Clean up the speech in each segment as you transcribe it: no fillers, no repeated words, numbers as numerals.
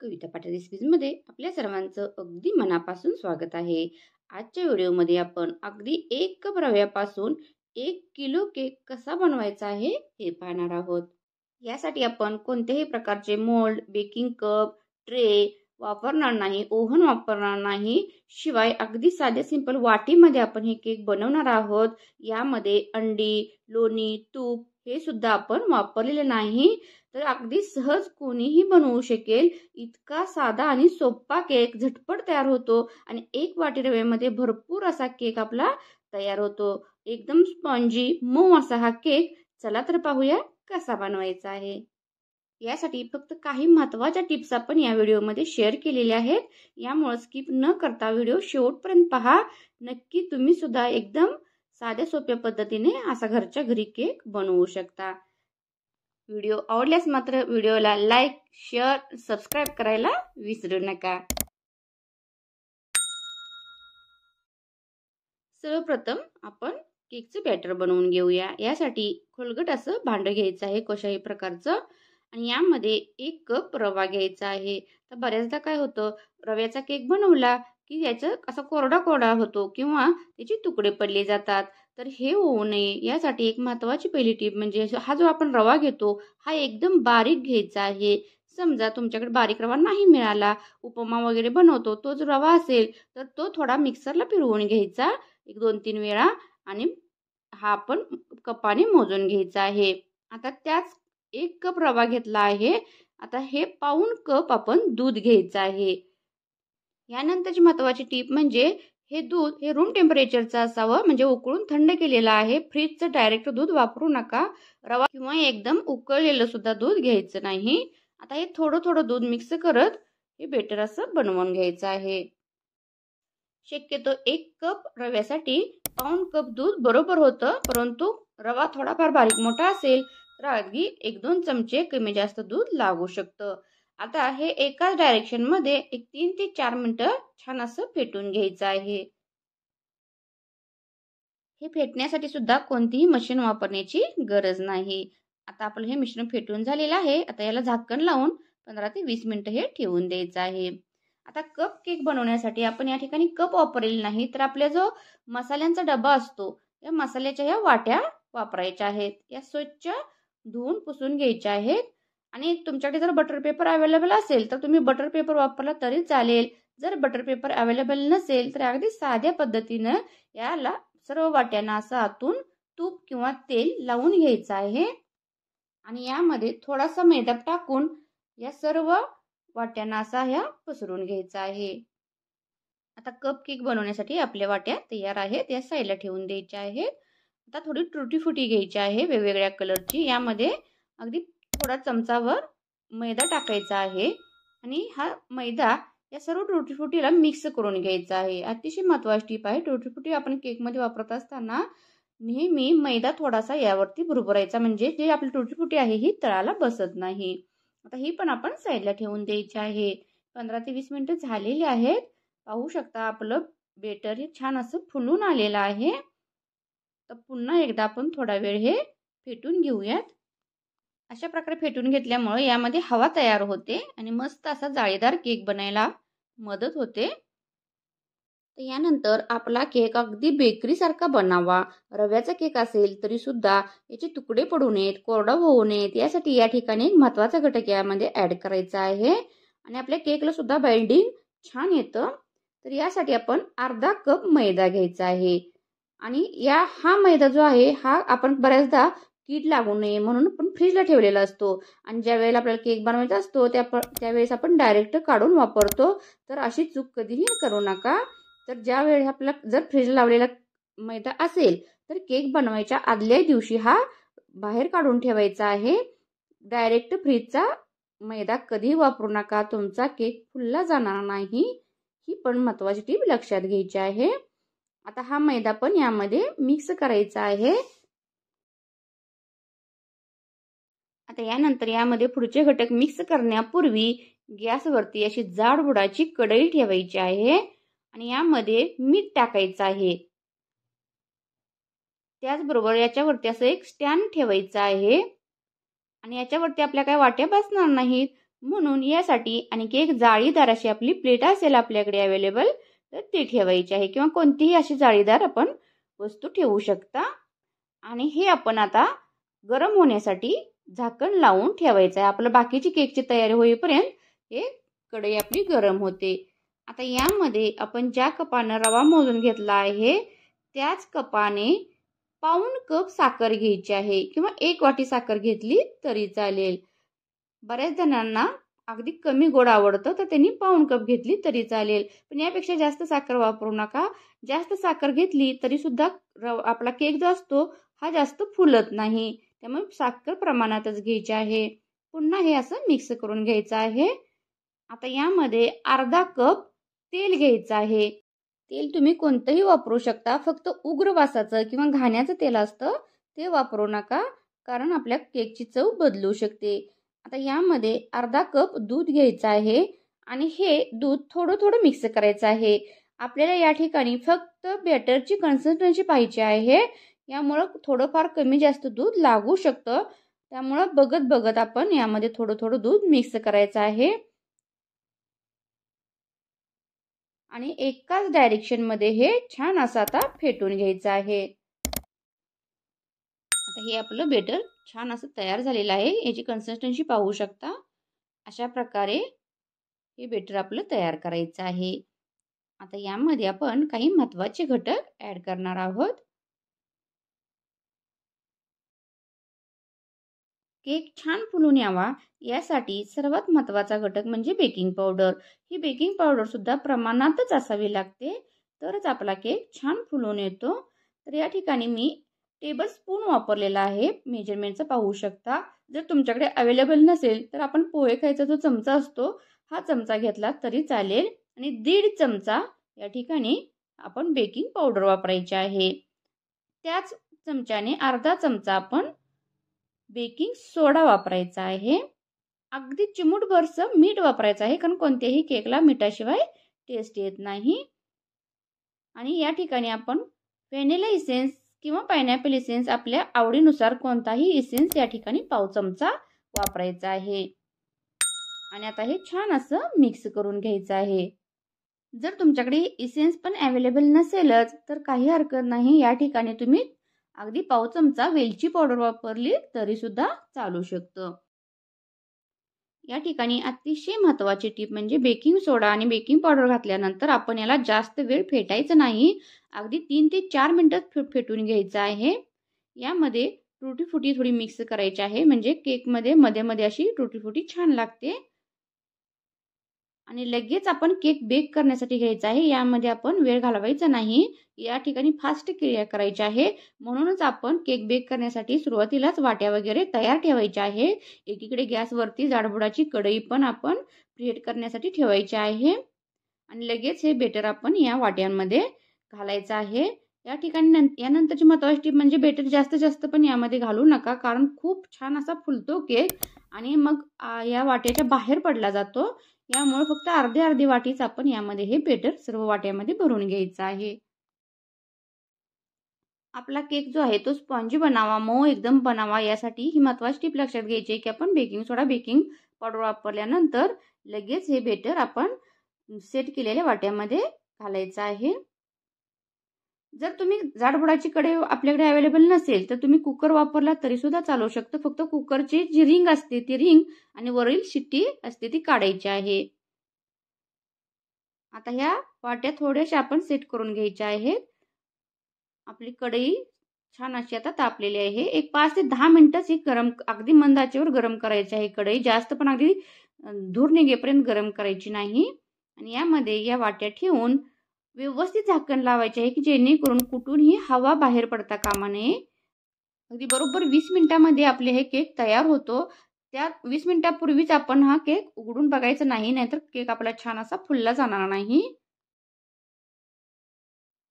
कविता पाटील रेसिपीजमध्ये आपल्या सर्वांचं अगदी मनापासून स्वागत आहे. आजच्या व्हिडिओमध्ये आपण अगदी 1 कप रव्यापासून 1 किलो केक कसा बनवायचा आहे हे पाहणार आहोत. यासाठी आपण कोणत्याही प्रकारचे मोल्ड, बेकिंग कप, ट्रे वापरणार नाही, ओव्हन वापरणार नाही. शिवाय अगदी साधे सिंपल वाटीमध्ये आपण हे केक बनवणार आहोत. यामध्ये अंडी, लोणी, तूप हे सुद्धा आपण वापरलेले नाही. तर अगदी सहज कोणीही बनवू शकेल. इतका साधा आणि सोपा केक झटपट तयार होतो आणि 1 वाटी रव्यामध्ये भरपूर असा केक आपला तयार होतो. एकदम स्पॉन्जी मऊ असा हा केक. चला तर पाहूया कसा बनवायचा आहे. यासाठी फक्त काही महत्त्वाच्या टिप्स आपण या व्हिडिओमध्ये शेअर केलेल्या आहेत. यामुळे स्किप न करता व्हिडिओ शेवटपर्यंत पहा. नक्की तुम्ही सुद्धा एकदम साध्या सोप्या पद्धतीने असा घरच्या घरी केक बनवू शकता. व्हिडिओ आवडल्यास मात्र व्हिडिओला लाईक, शेअर, सबस्क्राईब करायला विसरू नका. सर्वप्रथम आपण केकचं बॅटर बनवून घेऊया. यासाठी खोलगट असं भांडं घ्यायचं आहे कोशाही प्रकारचं आणि यामध्ये 1 कप रवा घ्यायचा आहे. तर बऱ्याचदा काय होतं, रव्याचा केक बनवला की याचं असा कोरडा कोरडा होतो किंवा त्याचे तुकडे पडले जातात. तर हे होऊ नये यासाठी एक महत्त्वाची पहिली टीप म्हणजे हा जो आपण रवा घेतो हा एकदम बारीक घ्यायचा आहे. समजा तुमच्याकडे बारीक रवा नाही मिळाला, उपमा वगैरे बनवतो तो जो रवा असेल तर तो थोडा मिक्सरला फिरवून घ्यायचा 1-2-3 वेळा आणि हा आपण कपाने मोजून घ्यायचा आहे. आता त्याच 1 कप रवा घेतला आहे. आता हे पाऊण कप आपण दूध घ्यायचं आहे. यानंतरची महत्त्वाची टीप म्हणजे हे दूध हे रूम टेम्परेचरचं असावं, म्हणजे उकळून थंड केलेलं आहे. फ्रीजचं डायरेक्ट दूध वापरू नका. रवा किंवा एकदम उकळलेलं सुद्धा दूध घ्यायचं नाही. आता हे थोडं थोडं दूध मिक्स करत हे बेटर असं बनवून घ्यायचं आहे. शक्यतो 1 कप रव्यासाठी पाऊण कप दूध बरोबर होतं, परंतु रवा थोडाफार बारीक मोठा असेल तर अगदी 1-2 चमचे कमी जास्त दूध लागू शकतं. आता हे एकाच डायरेक्शन मध्ये 3 ते 4 मिनिटं छान असं फेटून घ्यायचं आहे. हे फेटण्यासाठी सुद्धा कोणतीही मशीन वापरण्याची गरज नाही. आता आपलं हे मिश्रण फेटून झालेलं आहे. आता याला झाकण लावून 15 ते 20 मिनिटं हे ठेवून द्यायचं आहे. आता कप केक बनवण्यासाठी आपण या ठिकाणी कप वापरलेला नाही, तर आपला जो मसाल्यांचा डबा असतो या मसाल्याच्या ह्या वाट्या वापरायच्या आहेत. या स्वच्छ धुवून पुसून घ्यायच्या आहेत. आणि तुमच्याकडे जर बटर पेपर अवेलेबल असेल तर तुम्ही बटर पेपर वापरला तरी चालेल. जर बटर पेपर अवेलेबल नसेल तर अगदी साध्या पद्धतीनं याला सर्व वाट्यांना असं आतून तूप किंवा तेल लावून घ्यायचं आहे आणि यामध्ये थोडासा मैदा टाकून या सर्व वाट्यांना असा ह्या पसरून घ्यायचा आहे. आता कप केक बनवण्यासाठी आपल्या वाट्या तयार आहेत. या साईडला ठेवून द्यायच्या आहेत. आता थोडी टुटी फुटी घ्यायची आहे वेगवेगळ्या कलरची. यामध्ये अगदी थोडा चमचावर मैदा टाकायचा आहे आणि हा मैदा या सर्व टुटी फुटीला मिक्स करून घ्यायचा आहे. अतिशय महत्त्वाची टीप आहे. टुटी फुटी आपण केकमध्ये वापरत असताना नेहमी मैदा थोडासा यावरती भुरभुरायचा, म्हणजे जे आपली टुटी फुटी आहे ही तळाला बसत नाही. आता ही पण आपण साईडला ठेवून द्यायची आहे. 15 ते 20 मिनिटं झालेली आहेत. पाहू शकता आपलं बेटर हे छान असं फुलून आलेलं आहे. तर पुन्हा एकदा आपण थोडा वेळ हे फेटून घेऊयात. अशा प्रकारे फेटून घेतल्यामुळे यामध्ये हवा तयार होते आणि मस्त असा जाळीदार केक बनायला मदत होते. तर यानंतर आपला केक अगदी बेकरी सारखा बनावा. रव्याचा केक असेल तरी सुद्धा याचे तुकडे पडू नयेत, कोरडा होऊ नयेत, यासाठी या ठिकाणी एक महत्त्वाचा घटक यामध्ये ऍड करायचा आहे आणि आपल्या केकला सुद्धा बाइंडिंग छान येतं. तर यासाठी आपण अर्धा कप मैदा घ्यायचा आहे आणि हा मैदा जो आहे हा आपण बऱ्याचदा कीड लागू नये म्हणून आपण फ्रीजला ठेवलेला असतो आणि ज्या वेळेला आपल्याला केक बनवायचा असतो त्यावेळेस आपण डायरेक्ट काढून वापरतो. तर अशी चूक कधीही करू नका. तर ज्या वेळेस आपल्याला जर फ्रीज लावलेला मैदा असेल तर केक बनवायच्या आदल्या दिवशी हा बाहेर काढून ठेवायचा आहे. डायरेक्ट फ्रीजचा मैदा कधी वापरू नका, तुमचा केक फुलला जाणार नाही. ही पण महत्त्वाची टीप लक्षात घ्यायची आहे. आता हा मैदा पण यामध्ये मिक्स करायचा आहे. आता यानंतर यामध्ये पुढचे घटक मिक्स करण्यापूर्वी गॅसवरती अशी जाड बुडाची कढई ठेवायची आहे आणि यामध्ये मीठ टाकायचं आहे. त्याचबरोबर याच्यावरती असं एक स्टँड ठेवायचं आहे आणि याच्यावरती आपल्या काय वाट्या बसणार नाहीत. म्हणून यासाठी आणि केक जाळीदार अशी आपली प्लेट असेल आपल्याकडे अवेलेबल तर ती ठेवायची आहे, किंवा कोणतीही अशी जाळीदार आपण वस्तू ठेवू शकता. आणि हे आपण आता गरम होण्यासाठी झाकण लावून ठेवायचं आहे. आपलं बाकीची केकची तयारी होईपर्यंत हे कढई आपली गरम होते. आता यामध्ये आपण ज्या कपानं रवा मोजून घेतला आहे त्याच कपाने पाऊण कप साखर घ्यायची आहे, किंवा 1 वाटी साखर घेतली तरी चालेल. बऱ्याच जणांना अगदी कमी गोड आवडतं तर त्यांनी पाऊण कप घेतली तरी चालेल, पण यापेक्षा जास्त साखर वापरू नका. जास्त साखर घेतली तरी सुद्धा आपला केक जो असतो हा जास्त फुलत नाही, त्यामुळे साखर प्रमाणातच घ्यायची आहे. पुन्हा हे असं मिक्स करून घ्यायचं आहे. आता यामध्ये अर्धा कप तेल घ्यायचं आहे. तेल तुम्ही कोणतंही वापरू शकता, फक्त उग्र वासाचं किंवा घाण्याचं तेल असतं ते वापरू नका, कारण आपल्या केकची चव बदलू शकते. आता यामध्ये अर्धा कप दूध घ्यायचं आहे आणि हे दूध थोडं थोडं मिक्स करायचं आहे. आपल्याला या ठिकाणी फक्त बॅटरची कन्सिस्टन्सी पाहिजे आहे, यामुळं थोडंफार कमी जास्त दूध लागू शकतं, त्यामुळं बघत बघत आपण यामध्ये थोडं थोडं दूध मिक्स करायचं आहे. आणि एकाच डायरेक्शनमध्ये हे छान असं आता फेटून घ्यायचं आहे. आता हे आपलं बेटर छान असं तयार झालेलं आहे. याची कन्सिस्टन्सी पाहू शकता. अशा प्रकारे हे बेटर आपलं तयार करायचं आहे. आता यामध्ये आपण काही महत्त्वाचे घटक ॲड करणार आहोत. केक छान फुलून यावा यासाठी सर्वात महत्त्वाचा घटक म्हणजे बेकिंग पावडर. ही बेकिंग पावडर सुद्धा प्रमाणातच असावी लागते, तरच आपला केक छान फुलून येतो. तर या ठिकाणी मी टेबल स्पून वापरलेला आहे, मेजरमेंटचं पाहू शकता. जर तुमच्याकडे अवेलेबल नसेल तर आपण पोहे खायचा जो चमचा असतो हा चमचा घेतला तरी चालेल, आणि 1.5 चमचा या ठिकाणी आपण बेकिंग पावडर वापरायची आहे. त्याच चमच्याने अर्धा चमचा आपण बेकिंग सोडा वापरायचा आहे. अगदी चिमूटभरचं मीठ वापरायचं आहे, कारण कोणत्याही केकला मिठाशिवाय टेस्ट येत नाही. आणि या ठिकाणी आपण व्हॅनिला इसेन्स किंवा पायनॅपल इसेन्स आपल्या आवडीनुसार कोणताही इसेन्स या ठिकाणी पाव चमचा वापरायचा आहे. आणि आता हे छान असं मिक्स करून घ्यायचं आहे. जर तुमच्याकडे इसेन्स पण अवेलेबल नसेलच तर काही हरकत नाही, या ठिकाणी तुम्ही अगदी पाव चमचा वेलची पावडर वापरली तरी सुद्धा चालू शकतं. या ठिकाणी अतिशय महत्त्वाची टीप म्हणजे बेकिंग सोडा आणि बेकिंग पावडर घातल्यानंतर आपण याला जास्त वेळ फेटायचं नाही. अगदी 3 ते 4 मिनिटात फेटून घ्यायचं आहे. यामध्ये टुटी फुटी थोडी मिक्स करायची आहे, म्हणजे केकमध्ये मध्ये मध्ये अशी टुटी फुटी छान लागते. आणि लगेच आपण केक बेक करण्यासाठी घ्यायचा आहे. यामध्ये आपण वेळ घालवायचा नाही. या ठिकाणी फास्ट क्रिया करायची आहे. म्हणूनच आपण केक बेक करण्यासाठी सुरुवातीलाच वाट्या वगैरे तयार ठेवायच्या आहे. एकीकडे गॅसवरती जाडबुडाची कढई पण आपण प्रीहीट करण्यासाठी ठेवायची आहे. आणि लगेच हे बेटर आपण या वाट्यांमध्ये घालायचं आहे. या ठिकाणी यानंतरची महत्त्वाची टीप म्हणजे बेटर जास्त पण यामध्ये घालू नका, कारण खूप छान असा फुलतो केक आणि मग या वाट्याच्या बाहेर पडला जातो. यामुळे फक्त अर्धी वाटीच आपण यामध्ये हे बेटर सर्व वाट्यामध्ये भरून घ्यायचं आहे. आपला केक जो आहे तो स्पॉन्जी बनावा, मऊ एकदम बनावा, यासाठी ही महत्त्वाची टीप लक्षात घ्यायची आहे की आपण बेकिंग सोडा बेकिंग पावडर वापरल्यानंतर लगेच हे बेटर आपण सेट केलेल्या वाट्यामध्ये घालायचं आहे. जर तुम्ही जाडबुडाची कढई आपल्याकडे अवेलेबल नसेल तर तुम्ही कुकर वापरला तरी सुद्धा चालू शकतं. फक्त कुकरची जी रिंग असते ती रिंग आणि वरील शिट्टी असते ती काढायची आहे. आता ह्या वाट्या थोड्याशा आपण सेट करून घ्यायच्या आहेत. आपली कढई छान अशी आता तापलेली आहे. एक 5 ते 10 मिनिटच ही गरम, अगदी मंद आचेवर गरम करायची आहे कढई. जास्त पण अगदी धूर निघेपर्यंत गरम करायची नाही. आणि यामध्ये या वाट्या ठेवून व्यवस्थित झाकण लावायचे आहे की जेणेकरून कुठूनही हवा बाहेर पडता कामा नये. अगदी बरोबर 20 मिनिटांमध्ये आपले हे केक तयार होतो. त्या 20 मिनिटापूर्वीच आपण हा केक उघडून बघायचा नाही, नाहीतर केक आपला छान असा फुलला जाणार नाही.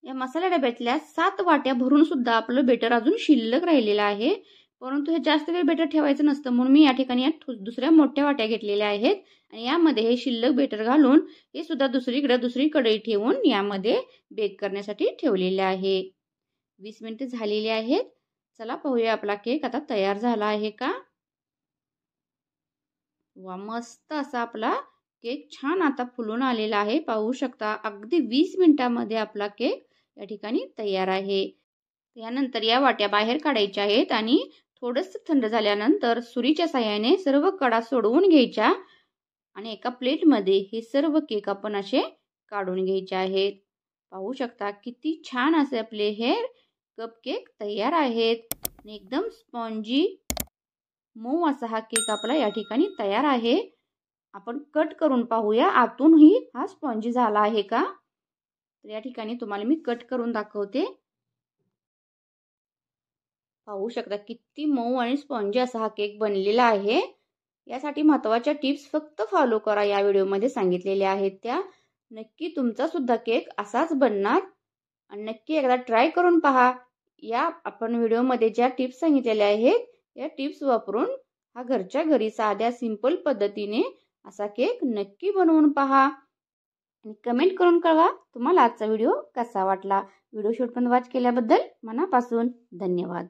या मसाला डब्यातल्या 7 वाट्या भरून सुद्धा आपलं बेटर अजून शिल्लक राहिलेलं आहे. परंतु हे जास्त वेळ बेटर ठेवायचं नसतं, म्हणून मी या ठिकाणी दुसऱ्या मोठ्या वाट्या घेतलेल्या आहेत आणि यामध्ये हे शिल्लक बेटर घालून हे सुद्धा दुसरी कढई ठेवून यामध्ये बेक करण्यासाठी ठेवलेले आहे. 20 मिनिटं झालेली आहेत. चला पाहूया आपला केक आता तयार झाला आहे का. वा, मस्त असा आपला केक छान आता फुलून आलेला आहे. पाहू शकता अगदी 20 मिनिटामध्ये आपला केक या ठिकाणी तयार आहे. यानंतर या वाट्या बाहेर काढायच्या आहेत आणि थोडंसं थंड झाल्यानंतर सुरीच्या साहाय्याने सर्व कडा सोडवून घ्यायच्या आणि एका प्लेटमध्ये हे सर्व केक आपण असे काढून घ्यायचे आहेत. पाहू शकता किती छान असे आपले हे कपकेक तयार आहेत आणि एकदम स्पॉन्जी मऊ असा हा केक आपला या ठिकाणी तयार आहे. आपण कट करून पाहूया आतूनही हा स्पॉन्जी झाला आहे का. तर या ठिकाणी तुम्हाला मी कट करून दाखवते. पाहू शकता किती मऊ आणि स्पॉन्जी असा हा केक बनलेला आहे. यासाठी महत्त्वाच्या टिप्स फक्त फॉलो करा, या व्हिडिओमध्ये सांगितलेल्या आहेत त्या. नक्की तुमचा सुद्धा केक असाच बनणार आणि नक्की एकदा ट्राय करून पहा. या आपण व्हिडिओमध्ये ज्या टिप्स सांगितलेल्या आहेत या टिप्स वापरून हा घरच्या घरी साध्या सिंपल पद्धतीने असा केक नक्की बनवून पहा आणि कमेंट करून कळवा तुम्हाला आजचा व्हिडिओ कसा वाटला. व्हिडिओ शेवटपर्यंत वॉच केल्याबद्दल मनापासून धन्यवाद.